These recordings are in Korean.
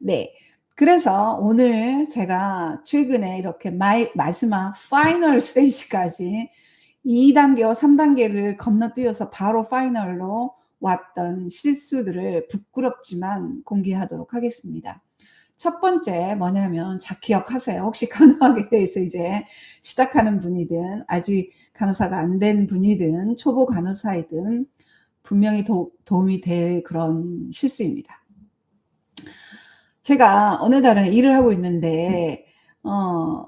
네. 그래서 오늘 제가 최근에 이렇게 마지막 파이널 스테이지까지 2 단계와 3 단계를 건너뛰어서 바로 파이널로 왔던 실수들을 부끄럽지만 공개하도록 하겠습니다. 첫 번째 뭐냐면, 자 기억하세요. 혹시 간호학에 대해서 이제 시작하는 분이든 아직 간호사가 안 된 분이든 초보 간호사이든 분명히 도움이 될 그런 실수입니다. 제가 어느 날은 일을 하고 있는데 어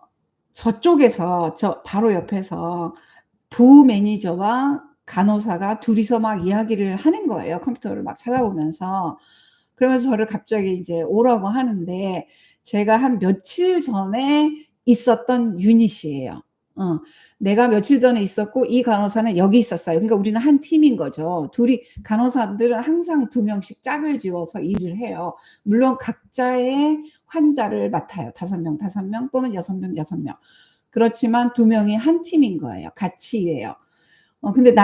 저쪽에서 저 바로 옆에서 부매니저와 간호사가 둘이서 막 이야기를 하는 거예요, 컴퓨터를 막 찾아보면서. 그러면서 저를 갑자기 이제 오라고 하는데, 제가 한 며칠 전에 있었던 유닛이에요. 어. 내가 며칠 전에 있었고 이 간호사는 여기 있었어요. 그러니까 우리는 한 팀인 거죠. 둘이, 간호사들은 항상 2 명씩 짝을 지어서 일을 해요. 물론 각자의 환자를 맡아요. 5 명, 5 명 또는 6 명, 6 명. 그렇지만 2 명이 한 팀인 거예요. 같이 일해요. 근데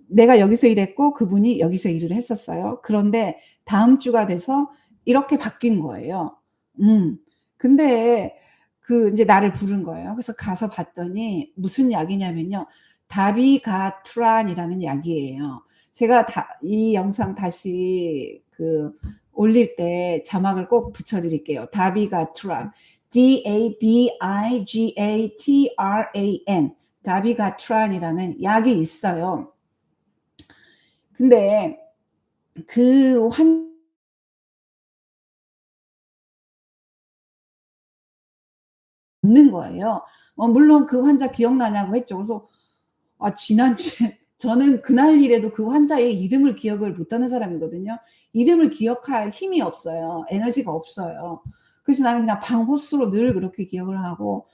내가 여기서 일했고 그분이 여기서 일을 했었어요. 그런데 다음 주가 돼서 이렇게 바뀐 거예요. 음. 근데 인제 나를 부른 거예요. 그래서 가서 봤더니 무슨 약이냐면요, 다비가트란이라는 약이에요. 제가 이 영상 다시 올릴 때 자막을 꼭 붙여 드릴게요. 다비가트란. DABIGATRAN. 다비가트란이라는 약이 있어요. 근데 그 환 없는 거예요. 물론 그 환자 기억나냐고 했죠. 그래서 지난주에 저는 그날 일에도 그 환자의 이름을 기억을 못하는 사람이거든요. 이름을 기억할 힘이 없어요. 에너지가 없어요. 그래서 나는 그냥 방호수로 늘 그렇게 기억을 하고,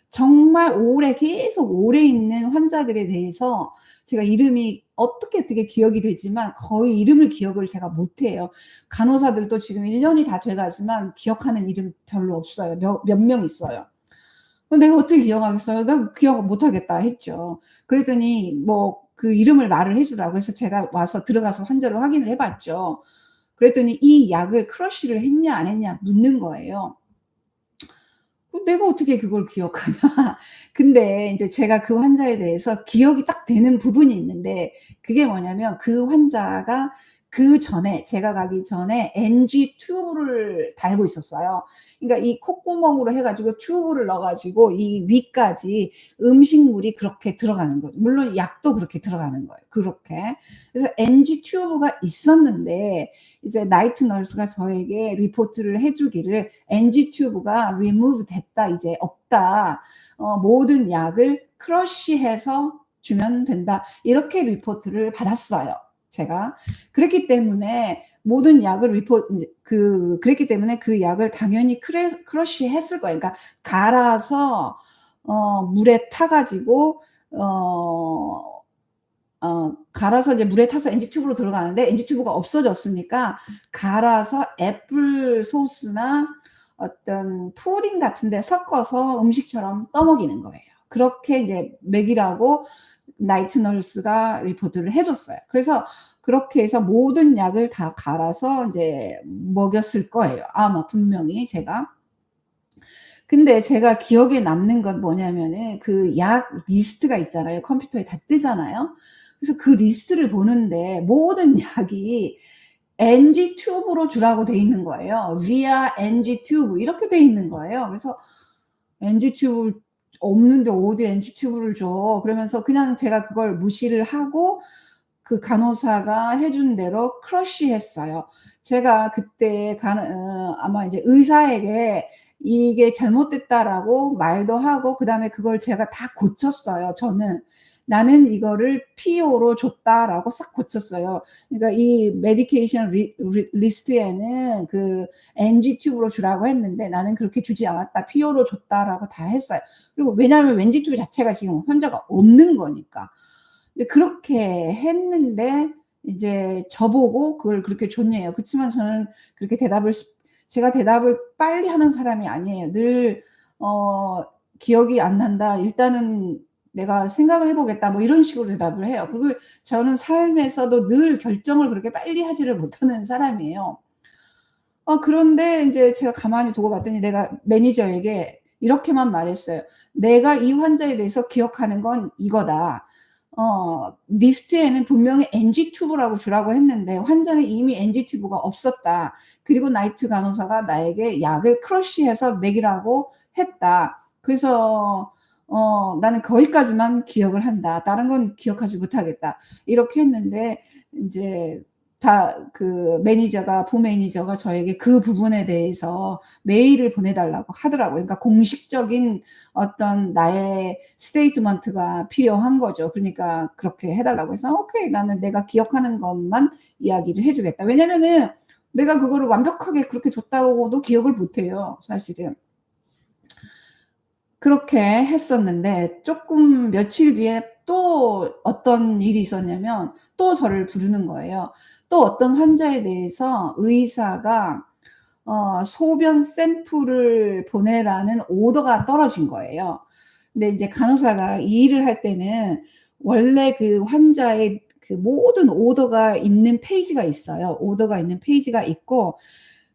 정말 계속 오래 있는 환자들에 대해서 제가 이름이 어떻게 기억이 되지만 거의 이름을 기억을 제가 못 해요. 간호사들도 지금 1 년이 다 돼 가지만 기억하는 이름 별로 없어요. 몇 명 있어요. 내가 어떻게 기억하겠어요. '난 기억 못 하겠다.' 했죠. 그랬더니 그 이름을 말을 해 주라고 해서 제가 들어가서 환자를 확인을 해 봤죠. 그랬더니 이 약을 크러쉬를 했냐 안 했냐 묻는 거예요. 내가 어떻게 그걸 기억하냐. 근데 인제 제가 그 환자에 대해서 기억이 딱 되는 부분이 있는데, 그게 뭐냐면 그 환자가 그전에, 제가 가기 전에 NG 튜브를 달고 있었어요. 그러니까 이 콧구멍으로 해 가지고 튜브를 넣어 가지고 이 위까지 음식물이 그렇게 들어가는 거죠. 물론 약도 그렇게 들어가는 거예요, 그렇게. 그래서 NG 튜브가 있었는데 이제 나이트 너스가 저에게 리포트를 해 주기를 "NG 튜브가 remove 됐다. 이제 없다. 모든 약을 크러쉬해서 주면 된다." 이렇게 리포트를 받았어요, 제가. 그랬기 때문에 모든 약을 인제 그랬기 때문에 그 약을 당연히 크러쉬했을 거예요. 그러니까 갈아서 물에 타 가지고 어 갈아서 이제 물에 타서 NG 튜브로 들어가는데, NG 튜브가 없어졌으니까 갈아서 애플 소스나 어떤 푸딩 같은 데 섞어서 음식처럼 떠먹이는 거예요. 그렇게 이제 먹이라고 나이트 널스가 리포트를 해 줬어요. 그래서 그렇게 해서 모든 약을 다 갈아서 인제 먹였을 거예요, 아마 분명히 제가. 근데 제가 기억에 남는 건 뭐냐면은 그 약 리스트가 있잖아요. 컴퓨터에 다 뜨잖아요. 그래서 그 리스트를 보는데 모든 약이 NG 튜브로 주라고 돼 있는 거예요. via NG 튜브 이렇게 돼 있는 거예요. 그래서 NG 튜브 없는데 어디 NG 튜브를 줘. 그러면서 그냥 제가 그걸 무시를 하고 그 간호사가 해준 대로 크러쉬했어요. 제가 그때 아마 이제 의사에게 "이게 잘못됐다."라고 말도 하고, 그다음에 그걸 제가 다 고쳤어요, 저는. "나는 이거를 PO로 줬다."라고 싹 고쳤어요. 그러니까 이 메디케이션 리스트에는 NG 튜브로 주라고 했는데 "나는 그렇게 주지 않았다. PO로 줬다."라고 다 했어요. 그리고 왜냐하면 NG 튜브 자체가 지금 환자가 없는 거니까. 근데 그렇게 했는데 이제 저보고 그걸 그렇게 줬냐요. 그치만 저는 그렇게 제가 대답을 빨리 하는 사람이 아니에요. 늘 어 "기억이 안 난다. 일단은 내가 생각을 해 보겠다." 이런 식으로 대답을 해요. 그리고 저는 삶에서도 늘 결정을 그렇게 빨리 하지를 못하는 사람이에요. 그런데 인제 제가 가만히 두고 봤더니 내가 매니저에게 이렇게만 말했어요. "내가 이 환자에 대해서 기억하는 건 이거다. 리스트에는 분명히 NG 튜브라고 주라고 했는데 환자는 이미 NG 튜브가 없었다. 그리고 나이트 간호사가 나에게 약을 크러쉬해서 먹이라고 했다. 그래서 나는 거기까지만 기억을 한다. 다른 건 기억하지 못하겠다." 이렇게 했는데 인제 다 그 매니저가 부매니저가 저에게 그 부분에 대해서 메일을 보내 달라고 하더라고요. 그러니까 공식적인 어떤 나의 스테이트먼트가 필요한 거죠. 그러니까 그렇게 해 달라고 해서 "오케이. 나는 내가 기억하는 것만 이야기를 해 주겠다." 왜냐면은 내가 그거를 완벽하게 그렇게 줬다고도 기억을 못 해요, 사실은. 그렇게 했었는데 쪼끔 며칠 뒤에 또 어떤 일이 있었냐면 또 저를 부르는 거예요. 또 어떤 환자에 대해서 의사가 소변 샘플을 보내라는 오더가 떨어진 거예요. 근데 인제 간호사가 이 일을 할 때는 원래 그 환자의 그 모든 오더가 있는 페이지가 있어요. 오더가 있는 페이지가 있고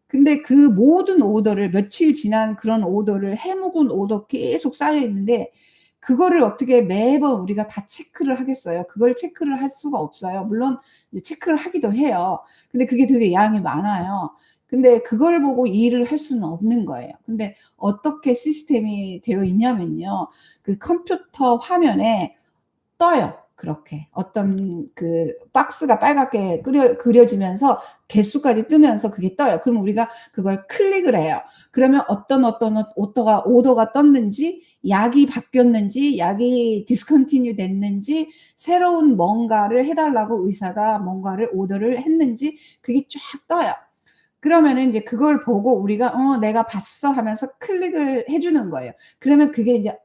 근데 그 모든 오더를 며칠 지난 그런 오더를 해묵은 오더 계속 쌓여 있는데 그거를 어떻게 매번 우리가 다 체크를 하겠어요. 그걸 체크를 할 수가 없어요. 물론 이제 체크를 하기도 해요. 근데 그게 되게 양이 많아요. 근데 그걸 보고 일을 할 수는 없는 거예요. 근데 어떻게 시스템이 되어 있냐면요. 그 컴퓨터 화면에 떠요. 그렇게. 어떤 그 박스가 빨갛게 그려지면서 개수까지 뜨면서 그게 떠요. 그럼 우리가 그걸 클릭을 해요. 그러면 어떤 오더가 떴는지, 약이 바뀌었는지, 약이 디스컨티뉴 됐는지, 새로운 뭔가를 해 달라고 의사가 뭔가를 오더를 했는지 그게 쫙 떠요. 그러면은 인제 그걸 보고 우리가 내가 봤어." 하면서 클릭을 해 주는 거예요. 그러면 그게 이제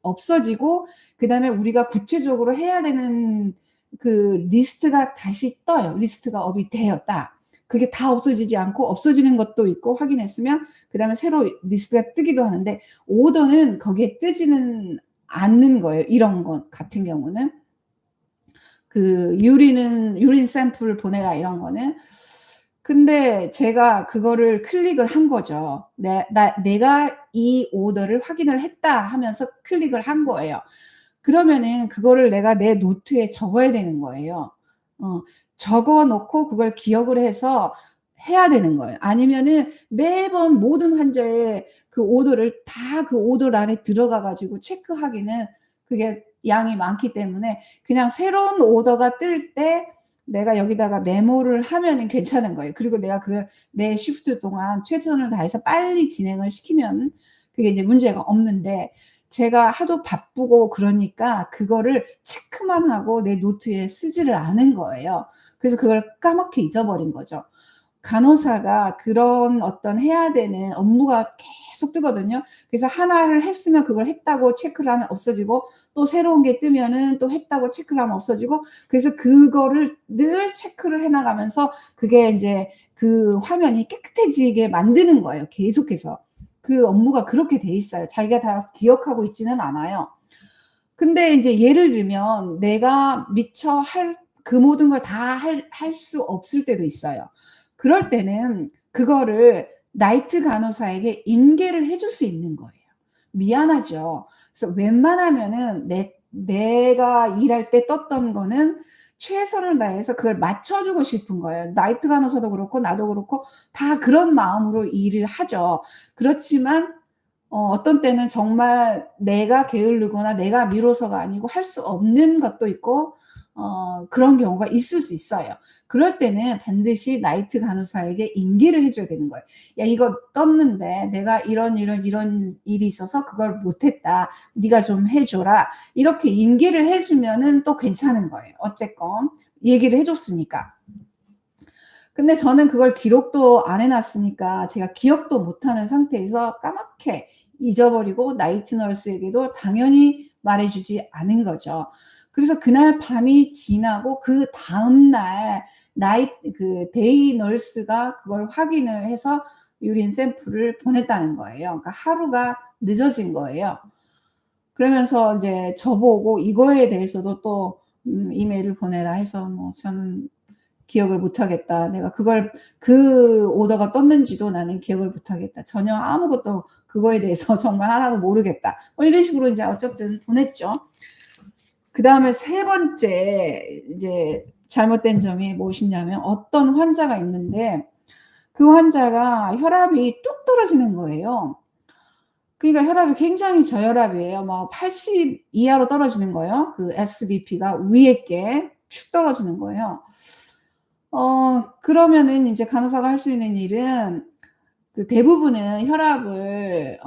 없어지고 그다음에 우리가 구체적으로 해야 되는 그 리스트가 다시 떠요. 리스트가 업이 돼요 딱. 그게 다 없어지지 않고 없어지는 것도 있고 확인했으면 그다음에 새로 리스트가 뜨기도 하는데 오더는 거기에 뜨지는 않는 거예요 이런 것 같은 경우는. 그 유린 샘플을 보내라 이런 거는. 근데 제가 그거를 클릭을 한 거죠. 내가 이 오더를 확인을 했다 하면서 클릭을 한 거예요. 그러면은 그거를 내가 내 노트에 적어야 되는 거예요. 어 적어 놓고 그걸 기억을 해서 해야 되는 거예요. 아니면은 매번 모든 환자의 그 오더를 다 그 오더란에 들어가 가지고 체크하기는 그게 양이 많기 때문에 그냥 새로운 오더가 뜰 때 내가 여기다가 메모를 하면은 괜찮은 거예요. 그리고 내가 그걸 내 시프트 동안 최선을 다해서 빨리 진행을 시키면 그게 이제 문제가 없는데 제가 하도 바쁘고 그러니까 그거를 체크만 하고 내 노트에 쓰지를 않은 거예요. 그래서 그걸 까맣게 잊어버린 거죠. 간호사가 그런 어떤 해야 되는 업무가 계속 뜨거든요. 그래서 하나를 했으면 그걸 했다고 체크를 하면 없어지고 또 새로운 게 뜨면은 또 했다고 체크를 하면 없어지고 그래서 그거를 늘 체크를 해 나가면서 그게 인제 그 화면이 깨끗해지게 만드는 거예요 계속해서. 그 업무가 그렇게 돼 있어요. 자기가 다 기억하고 있지는 않아요. 근데 인제 예를 들면 내가 미처 그 모든 걸 다 할 수 없을 때도 있어요. 그럴 때는 그거를 나이트 간호사에게 인계를 해줄 수 있는 거예요. 미안하죠. 그래서 웬만하면은 내가 일할 때 떴던 거는 최선을 다해서 그걸 맞춰 주고 싶은 거예요. 나이트 간호사도 그렇고 나도 그렇고 다 그런 마음으로 일을 하죠. 그렇지만 어떤 때는 정말 내가 게으르거나 내가 미뤄서가 아니고 할 수 없는 것도 있고 그런 경우가 있을 수 있어요. 그럴 때는 반드시 나이트 간호사에게 인계를 해 줘야 되는 거예요. "야 이거 떴는데 내가 이런 일이 있어서 그걸 못 했다. 네가 좀 해 줘라." 이렇게 인계를 해 주면은 또 괜찮은 거예요 어쨌건 얘기를 해 줬으니까. 근데 저는 그걸 기록도 안 해 놨으니까 제가 기억도 못하는 상태에서 까맣게 잊어버리고 나이트 너스에게도 당연히 말해 주지 않은 거죠. 그래서 그날 밤이 지나고 그다음 날 데이 너스가 그걸 확인을 해서 유린 샘플을 보냈다는 거예요. 그러니까 하루가 늦어진 거예요. 그러면서 인제 저보고 이거에 대해서도 또 이메일을 보내라 해서 뭐 저는 기억을 못 하겠다. 내가 그걸 그 오더가 떴는지도 나는 기억을 못 하겠다. 전혀 아무것도 그거에 대해서 정말 하나도 모르겠다. 뭐 이런 식으로 인제 어쨌든 보냈죠. 그다음에 세 번째 이제 잘못된 점이 무엇이냐면 어떤 환자가 있는데 그 환자가 혈압이 뚝 떨어지는 거예요. 그러니까 혈압이 굉장히 저혈압이에요. 뭐 80 이하로 떨어지는 거예요. 그 SBP가 위에 게 축 떨어지는 거예요. 그러면은 인제 간호사가 할 수 있는 일은 그 대부분은 혈압을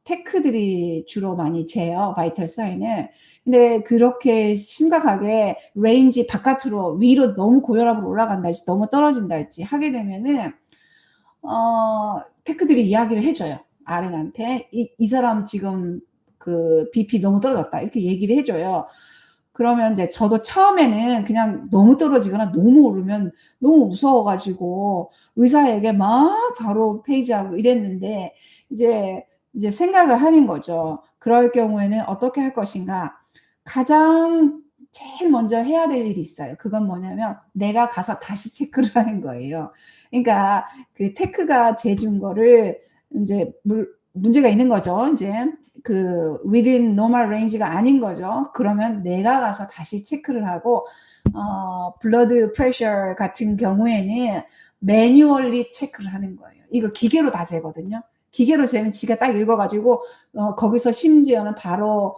테크들이 주로 많이 재요, 바이탈 사인을. 근데 그렇게 심각하게 레인지 바깥으로 위로 너무 고혈압으로 올라간달지 너무 떨어진달지 하게 되면은 테크들이 이야기를 해 줘요. RN한테. "이 사람 지금 그 BP 너무 떨어졌다." 이렇게 얘기를 해 줘요. 그러면 인제 저도 처음에는 그냥 너무 떨어지거나 너무 오르면 너무 무서워 가지고 의사에게 막 바로 페이지하고 이랬는데 이제 생각을 하는 거죠. 그럴 경우에는 어떻게 할 것인가. 가장 제일 먼저 해야 될 일이 있어요. 그건 뭐냐면 내가 가서 다시 체크를 하는 거예요. 그러니까 그 테크가 재준 거를 인제 문제가 있는 거죠. 인제 그 within normal range가 아닌 거죠. 그러면 내가 가서 다시 체크를 하고 blood pressure 같은 경우에는 매뉴얼리 체크를 하는 거예요. 이거 기계로 다 재거든요. 기계로 재면 지가 딱 읽어 가지고 거기서 심지어는 바로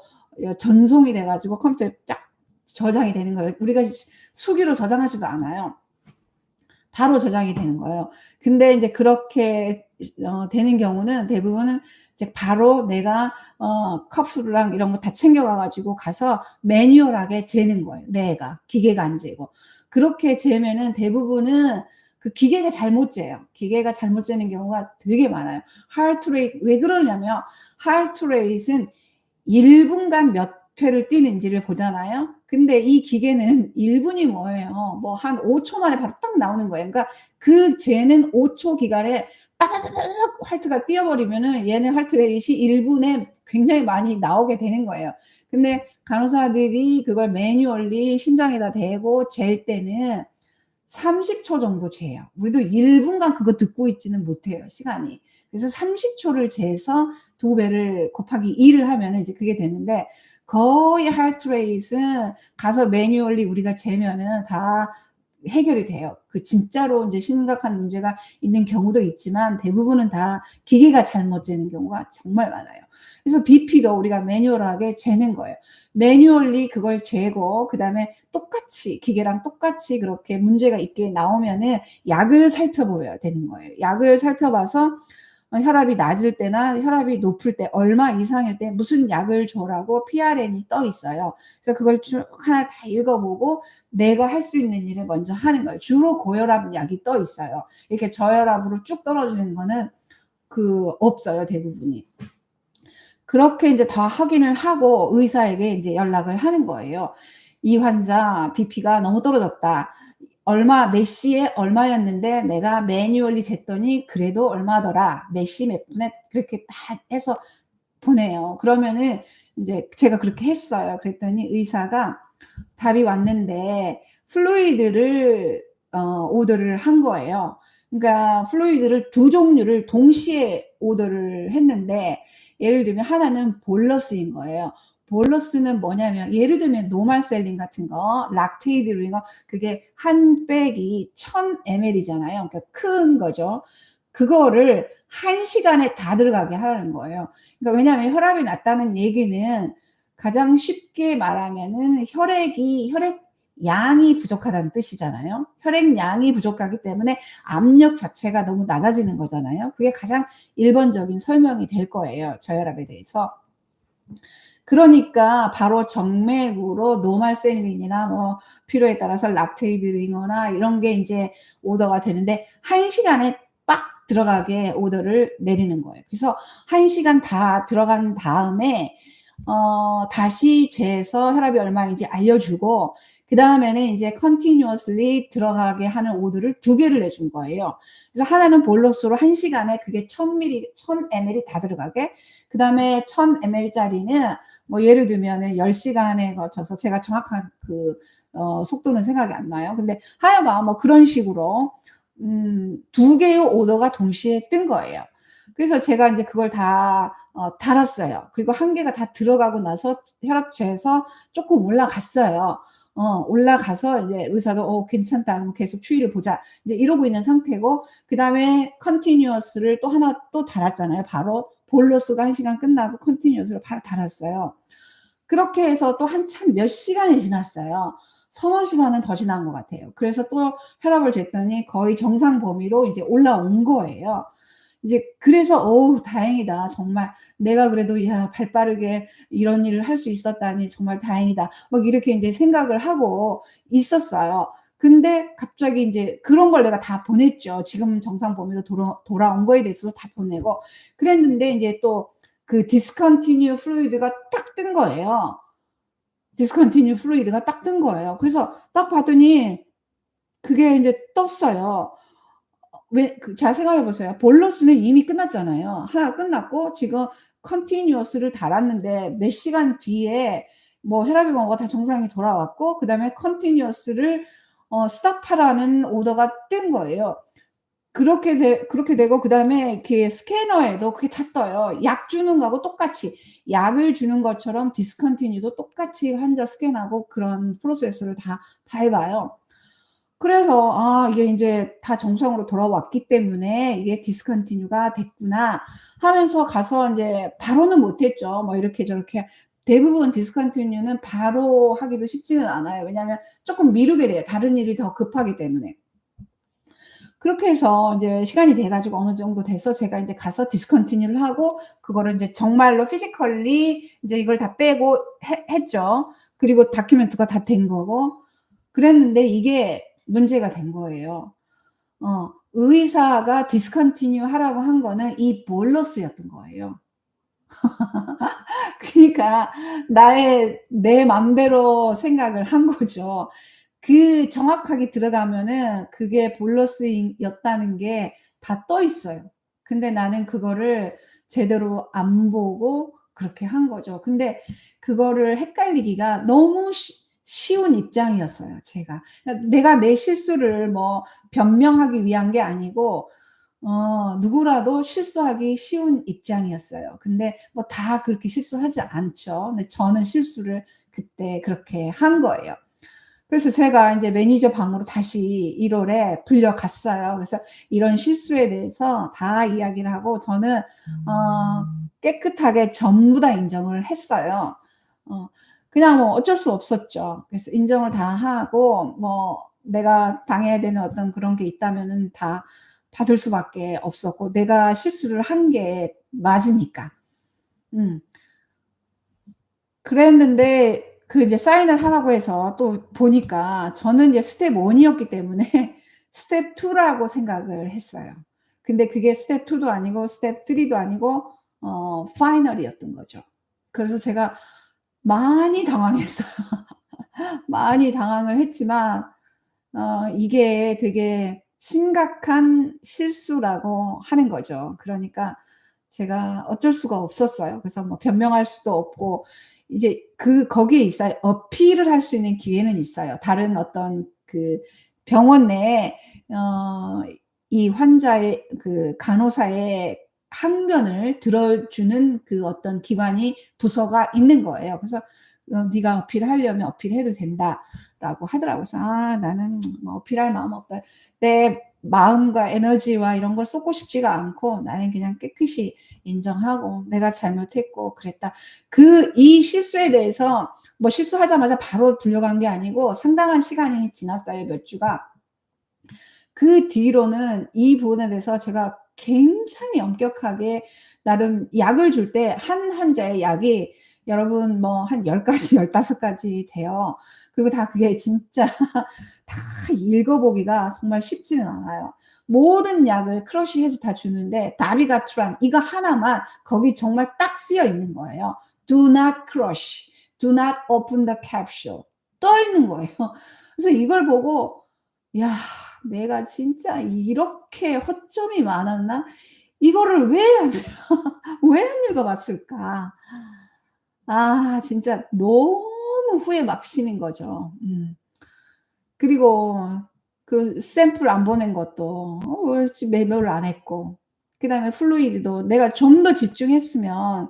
전송이 돼 가지고 컴퓨터에 딱 저장이 되는 거예요. 우리가 수기로 저장하지도 않아요. 바로 저장이 되는 거예요. 근데 인제 그렇게 되는 경우는 대부분은 이제 바로 내가 컵수랑 이런 거 다 챙겨 가 가지고 가서 매뉴얼하게 재는 거예요, 내가. 기계가 안 재고. 그렇게 재면은 대부분은 그 기계가 잘못 재요. 기계가 잘못 재는 경우가 되게 많아요. heart rate 왜 그러냐면 heart rate은 1 분간 몇 회를 뛰는지를 보잖아요. 근데 이 기계는 1 분이 뭐예요. 뭐 한 5초 만에 바로 딱 나오는 거예요. 그러니까 그 재는 5초 기간에 빠바바박 하트가 뛰어 버리면은 얘네 하트 레이트이 1 분에 굉장히 많이 나오게 되는 거예요. 근데 간호사들이 그걸 매뉴얼리 심장에다 대고 잴 때는 30초 정도 재요. 우리도 1 분간 그거 듣고 있지는 못해요, 시간이. 그래서 30 초를 재서 2 배를 곱하기 2를 하면은 이제 그게 되는데 거의 heart rate은 가서 매뉴얼리 우리가 재면은 다 해결이 돼요. 그 진짜로 인제 심각한 문제가 있는 경우도 있지만 대부분은 다 기계가 잘못 재는 경우가 정말 많아요. 그래서 BP도 우리가 매뉴얼하게 재는 거예요. 매뉴얼리 그걸 재고 그다음에 똑같이 기계랑 똑같이 그렇게 문제가 있게 나오면은 약을 살펴봐야 되는 거예요. 약을 살펴봐서 혈압이 낮을 때나 혈압이 높을 때 얼마 이상일 때 무슨 약을 줘라고 PRN이 떠 있어요. 그래서 그걸 쭉 하나 다 읽어 보고 내가 할 수 있는 일을 먼저 하는 거예요. 주로 고혈압 약이 떠 있어요. 이렇게 저혈압으로 쭉 떨어지는 거는 없어요, 대부분이. 그렇게 인제 다 확인을 하고 의사에게 인제 연락을 하는 거예요. "이 환자 BP가 너무 떨어졌다. 얼마 몇 시에 얼마였는데 내가 매뉴얼리 쟀더니 그래도 얼마더라. 몇 시 몇 분에" 그렇게 다 해서 보내요. 그러면은 인제 제가 그렇게 했어요. 그랬더니 의사가 답이 왔는데 플루이드를 오더를 한 거예요. 그러니까 플루이드를 두 종류를 동시에 오더를 했는데 예를 들면 하나는 볼러스인 거예요. 볼러스는 뭐냐면 예를 들면 노멀 셀린 같은 거, 락테이드 이런 거 그게 한 백이 1000 ml이잖아요. 그러니까 큰 거죠. 그거를 1 시간에 다 들어가게 하라는 거예요. 그러니까 왜냐하면 혈압이 낮다는 얘기는 가장 쉽게 말하면은 혈액 양이 부족하다는 뜻이잖아요. 혈액량이 부족하기 때문에 압력 자체가 너무 낮아지는 거잖아요. 그게 가장 일반적인 설명이 될 거예요, 저혈압에 대해서. 그러니까 바로 정맥으로 노말셀린이나 뭐 필요에 따라서 락테이드링거나 이런 게 인제 오더가 되는데 1 시간에 빡 들어가게 오더를 내리는 거예요. 그래서 1 시간 다 들어간 다음에 다시 재서 혈압이 얼마인지 알려주고 그다음에는 이제 continuously 들어가게 하는 오드를 2개를 내준 거예요. 그래서 하나는 볼러스로 1시간에 그게 1000ml, 1000ml이 다 들어가게, 그다음에 1000ml짜리는 뭐 예를 들면은 10시간에 걸쳐서, 제가 정확한 그 속도는 생각이 안 나요. 근데 하여간 뭐 그런 식으로 2개의 오더가 동시에 뜬 거예요. 그래서 제가 인제 그걸 다 달았어요. 그리고 1개가 다 들어가고 나서 혈압 재서 쪼끔 올라갔어요. 올라가서 이제 의사도 괜찮다. 그럼 계속 추이를 보자. 이제 이러고 있는 상태고, 그다음에 컨티뉴어스를 또 하나 또 달았잖아요. 바로 볼러스가 1시간 끝나고 컨티뉴어스를 바로 달았어요. 그렇게 해서 또 한참 몇 시간이 지났어요. 서너 시간은 더 지난 것 같아요. 그래서 또 혈압을 쟀더니 거의 정상 범위로 이제 올라온 거예요. 이제 그래서 '어우 다행이다. 정말 내가 그래도 야 발 빠르게 이런 일을 할 수 있었다니 정말 다행이다.' 막 이렇게 인제 생각을 하고 있었어요. 근데 갑자기 인제 그런 걸 내가 다 보냈죠. 지금 정상 범위로 돌아온 거에 대해서도 다 보내고 그랬는데, 인제 또 그 discontinue fluid가 딱 뜬 거예요. discontinue fluid가 딱 뜬 거예요. 그래서 딱 봤더니 그게 인제 떴어요. 왜 잘 생각해 보세요. 볼러스는 이미 끝났잖아요. 하나가 끝났고 지금 컨티뉴어스를 달았는데 몇 시간 뒤에 뭐 혈압이 뭐가 다 정상이 돌아왔고 그다음에 컨티뉴어스를 스톱하라는 오더가 뜬 거예요. 그렇게 되고 그다음에 이렇게 스캐너에도 그게 다 떠요. 약 주는 거하고 똑같이 약을 주는 것처럼 디스컨티뉴도 똑같이 환자 스캔하고 그런 프로세스를 다 밟아요. 그래서 '아 이게 인제 다 정상으로 돌아왔기 때문에 이게 디스컨티뉴가 됐구나.' 하면서 가서 인제 바로는 못 했죠. 뭐 이렇게 저렇게 대부분 디스컨티뉴는 바로 하기도 쉽지는 않아요. 왜냐하면 쪼끔 미루게 돼요, 다른 일이 더 급하기 때문에. 그렇게 해서 인제 시간이 돼 가지고 어느 정도 돼서 제가 인제 가서 디스컨티뉴를 하고 그거를 인제 정말로 피지컬리 인제 이걸 다 빼고 했죠. 그리고 다큐멘트가 다 된 거고 그랬는데 이게 문제가 된 거예요. 의사가 디스컨티뉴 하라고 한 거는 이 볼러스였던 거예요. 그니까 내 맘대로 생각을 한 거죠. 그 정확하게 들어가면은 그게 볼러스인 였다는 게 다 떠 있어요. 근데 나는 그거를 제대로 안 보고 그렇게 한 거죠. 근데 그거를 헷갈리기가 너무 쉬운 입장이었어요, 제가. 그러니까 내가 내 실수를 뭐 변명하기 위한 게 아니고 누구라도 실수하기 쉬운 입장이었어요. 근데 뭐 다 그렇게 실수하지 않죠. 근데 저는 실수를 그때 그렇게 한 거예요. 그래서 제가 인제 매니저 방으로 다시 1 월에 불려갔어요. 그래서 이런 실수에 대해서 다 이야기를 하고 저는 깨끗하게 전부 다 인정을 했어요. 어 그냥 뭐 어쩔 수 없었죠. 그래서 인정을 다 하고 뭐 내가 당해야 되는 어떤 그런 게 있다면은 다 받을 수밖에 없었고 내가 실수를 한 게 맞으니까. 음. 그랬는데 그 이제 사인을 하라고 해서 또 보니까 저는 이제 스텝 1 이었기 때문에 스텝 2 라고 생각을 했어요. 근데 그게 스텝 2도 아니고 스텝 3도 아니고 파이널이었던 거죠. 그래서 제가 많이 당황했어요. 많이 당황을 했지만 이게 되게 심각한 실수라고 하는 거죠. 그러니까 제가 어쩔 수가 없었어요. 그래서 뭐 변명할 수도 없고 이제 거기에 있어요. 어필을 할 수 있는 기회는 있어요. 다른 어떤 그 병원 내에 이 환자의 그 간호사의 항변을 들어주는 그 어떤 기관이 부서가 있는 거예요. 그래서 "네가 어필하려면 어필해도 된다."라고 하더라고요. 그래서 '아 나는 뭐 어필할 마음 없다.' 내 마음과 에너지와 이런 걸 쏟고 싶지가 않고 나는 그냥 깨끗이 인정하고 '내가 잘못했고 그랬다.' 이 실수에 대해서 뭐 실수하자마자 바로 불려간 게 아니고 상당한 시간이 지났어요, 몇 주가. 그 뒤로는 이 부분에 대해서 제가 굉장히 엄격하게 나름 약을 줄 때 한 환자의 약이 여러분 뭐 한 10 가지 15 가지 돼요. 그리고 다 그게 진짜 다 읽어 보기가 정말 쉽지는 않아요. 모든 약을 크러쉬해서 다 주는데 다비가트란 이거 하나만 거기 정말 딱 쓰여 있는 거예요. "Do not crush. Do not open the capsule." 떠 있는 거예요. 그래서 이걸 보고 '야 내가 진짜 이렇게 허점이 많았나? 이거를 왜 안 왜 안 읽어 봤을까?' 아 진짜 너무 후회 막심인 거죠. 그리고 그 샘플 안 보낸 것도 왜 매몰 안 했고 그다음에 플루이드도 내가 좀 더 집중했으면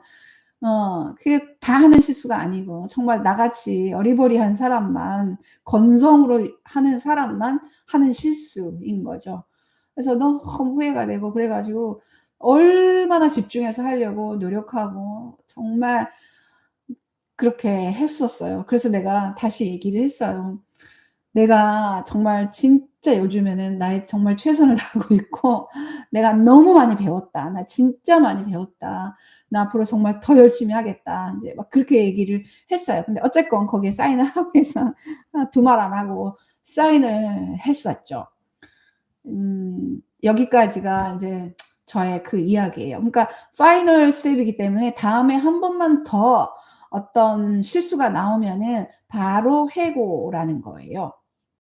그게 다 하는 실수가 아니고 정말 나같이 어리버리한 사람만 건성으로 하는 사람만 하는 실수인 거죠. 그래서 너무 후회가 되고 그래 가지고 얼마나 집중해서 하려고 노력하고 정말 그렇게 했었어요. 그래서 내가 다시 얘기를 했어요. "내가 정말 진짜 요즘에는 나의 정말 최선을 다하고 있고 내가 너무 많이 배웠다. 나 진짜 많이 배웠다. 나 앞으로 정말 더 열심히 하겠다." 인제 막 그렇게 얘기를 했어요. 근데 어쨌건 거기에 사인을 하고 해서 두말 안 하고 사인을 했었죠. 여기까지가 인제 저의 그 이야기예요. 그러니까 파이널 스텝이기 때문에 다음에 한 번만 더 어떤 실수가 나오면은 바로 해고라는 거예요.